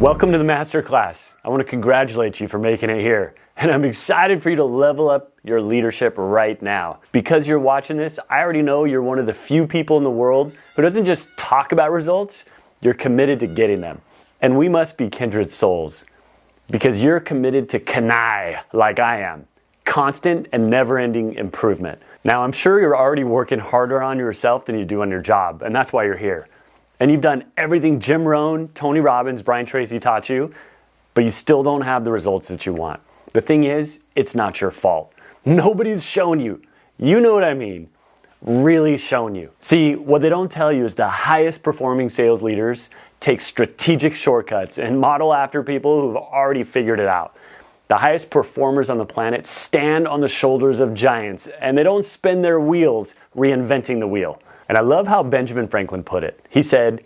Welcome to the Masterclass. I want to congratulate you for making it here. And I'm excited for you to level up your leadership right now. Because you're watching this, I already know you're one of the few people in the world who doesn't just talk about results, you're committed to getting them. And we must be kindred souls because you're committed to Kanai like I am. Constant and never-ending improvement. Now, I'm sure you're already working harder on yourself than you do on your job, and that's why you're here. And you've done everything Jim Rohn, Tony Robbins, Brian Tracy taught you, but you still don't have the results that you want. The thing is, it's not your fault. Nobody's shown you. You know what I mean. Really shown you. See, what they don't tell you is the highest performing sales leaders take strategic shortcuts and model after people who've already figured it out. The highest performers on the planet stand on the shoulders of giants, and they don't spin their wheels reinventing the wheel. And I love how Benjamin Franklin put it. He said,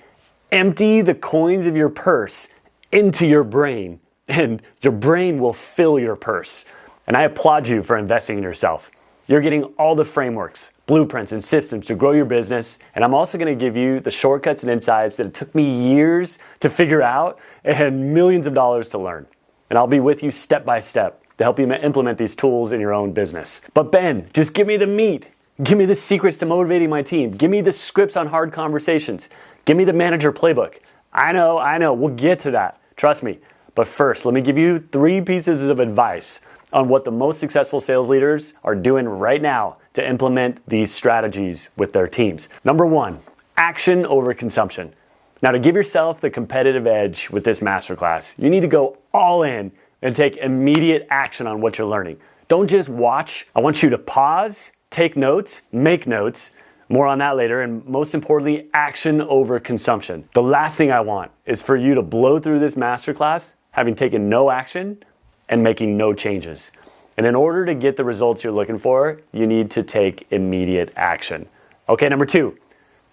empty the coins of your purse into your brain, and your brain will fill your purse. And I applaud you for investing in yourself. You're getting all the frameworks, blueprints, and systems to grow your business, and I'm also going to give you the shortcuts and insights that it took me years to figure out and millions of dollars to learn. And I'll be with you step by step to help you implement these tools in your own business. But Ben, just give me the meat. Give me the secrets to motivating my team. Give me the scripts on hard conversations. Give me the manager playbook. I know, we'll get to that. Trust me. But first, let me give you 3 pieces of advice on what the most successful sales leaders are doing right now to implement these strategies with their teams. Number 1, action over consumption. Now, to give yourself the competitive edge with this masterclass, you need to go all in and take immediate action on what you're learning. Don't just watch. I want you to pause, take notes, make notes. More on that later. And most importantly, action over consumption. The last thing I want is for you to blow through this masterclass having taken no action and making no changes. And in order to get the results you're looking for, you need to take immediate action. Okay, number 2,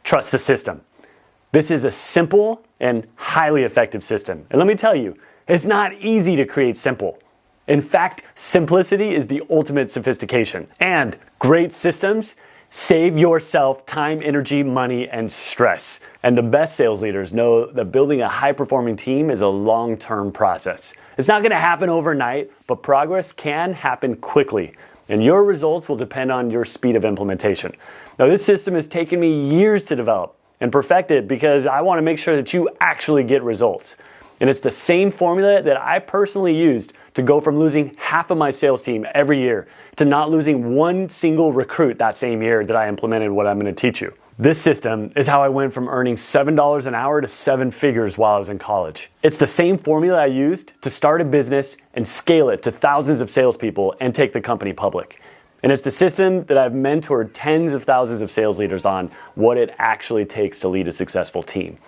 trust the system. This is a simple and highly effective system. And let me tell you, it's not easy to create simple. In fact, simplicity is the ultimate sophistication. And great systems save yourself time, energy, money, and stress. And the best sales leaders know that building a high-performing team is a long-term process. It's not going to happen overnight, but progress can happen quickly. And your results will depend on your speed of implementation. Now, this system has taken me years to develop and perfect it because I want to make sure that you actually get results. And it's the same formula that I personally used to go from losing half of my sales team every year to not losing one single recruit that same year that I implemented what I'm going to teach you. This system is how I went from earning $7 an hour to 7 figures while I was in college. It's the same formula I used to start a business and scale it to thousands of salespeople and take the company public. And it's the system that I've mentored tens of thousands of sales leaders on what it actually takes to lead a successful team.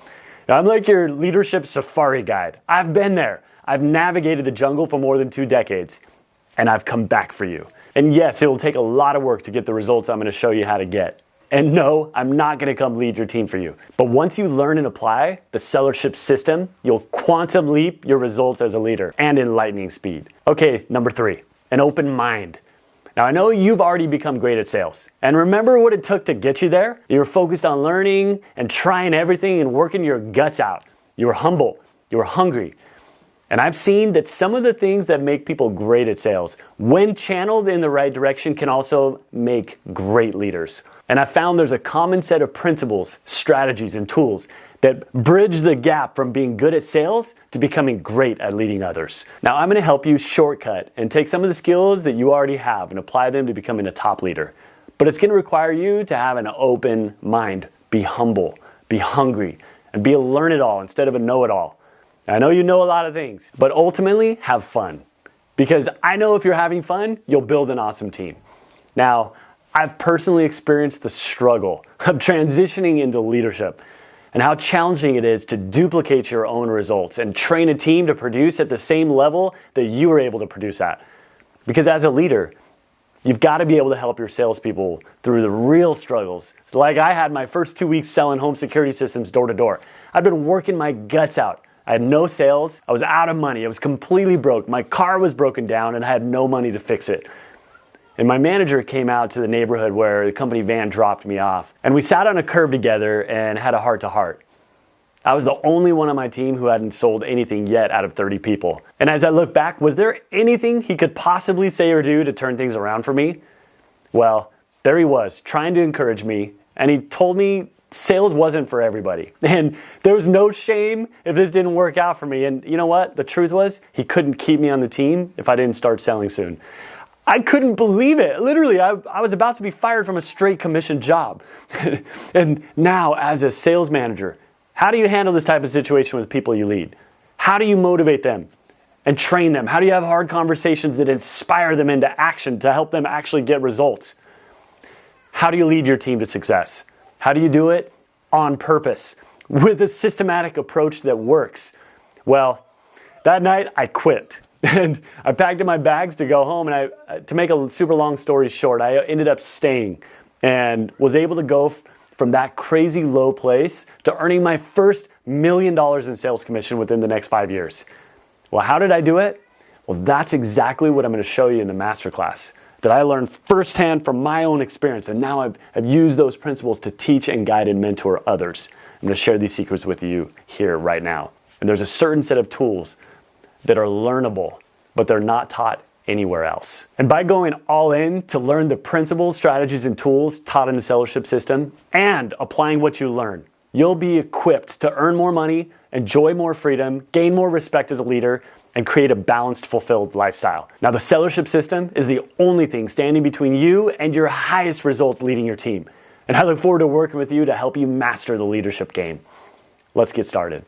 Now, I'm like your leadership safari guide. I've been there. I've navigated the jungle for more than 2 decades, and I've come back for you. And yes, it will take a lot of work to get the results I'm going to show you how to get. And no, I'm not going to come lead your team for you. But once you learn and apply the Sellership system, you'll quantum leap your results as a leader and in lightning speed. Okay, number 3, an open mind. Now, I know you've already become great at sales. And remember what it took to get you there? You were focused on learning and trying everything and working your guts out. You were humble. You were hungry. And I've seen that some of the things that make people great at sales, when channeled in the right direction, can also make great leaders. And I found there's a common set of principles, strategies, and tools that bridge the gap from being good at sales to becoming great at leading others. Now, I'm going to help you shortcut and take some of the skills that you already have and apply them to becoming a top leader. But it's going to require you to have an open mind, be humble, be hungry, and be a learn-it-all instead of a know-it-all. I know you know a lot of things, but ultimately have fun. Because I know if you're having fun, you'll build an awesome team. Now, I've personally experienced the struggle of transitioning into leadership and how challenging it is to duplicate your own results and train a team to produce at the same level that you were able to produce at. Because as a leader, you've got to be able to help your salespeople through the real struggles. Like I had my first 2 weeks selling home security systems door to door. I've been working my guts out. I had no sales. I was out of money. I was completely broke. My car was broken down and I had no money to fix it. And my manager came out to the neighborhood where the company van dropped me off. And we sat on a curb together and had a heart-to-heart. I was the only one on my team who hadn't sold anything yet out of 30 people. And as I look back, was there anything he could possibly say or do to turn things around for me? Well, there he was, trying to encourage me, and he told me sales wasn't for everybody. And there was no shame if this didn't work out for me. And you know what? The truth was, he couldn't keep me on the team if I didn't start selling soon. I couldn't believe it. Literally, I was about to be fired from a straight commission job. And now, as a sales manager, how do you handle this type of situation with people you lead? How do you motivate them and train them? How do you have hard conversations that inspire them into action to help them actually get results? How do you lead your team to success? How do you do it? On purpose, with a systematic approach that works. Well, that night I quit. And I packed up my bags to go home, and to make a super long story short, I ended up staying and was able to go from that crazy low place to earning my first $1 million in sales commission within the next 5 years. Well, how did I do it? Well, that's exactly what I'm going to show you in the masterclass that I learned firsthand from my own experience, and now I've used those principles to teach and guide and mentor others. I'm going to share these secrets with you here right now. And there's a certain set of tools that are learnable, but they're not taught anywhere else. And by going all in to learn the principles, strategies, and tools taught in the Sellership system and applying what you learn, you'll be equipped to earn more money, enjoy more freedom, gain more respect as a leader, and create a balanced, fulfilled lifestyle. Now, the Sellership system is the only thing standing between you and your highest results leading your team. And I look forward to working with you to help you master the leadership game. Let's get started.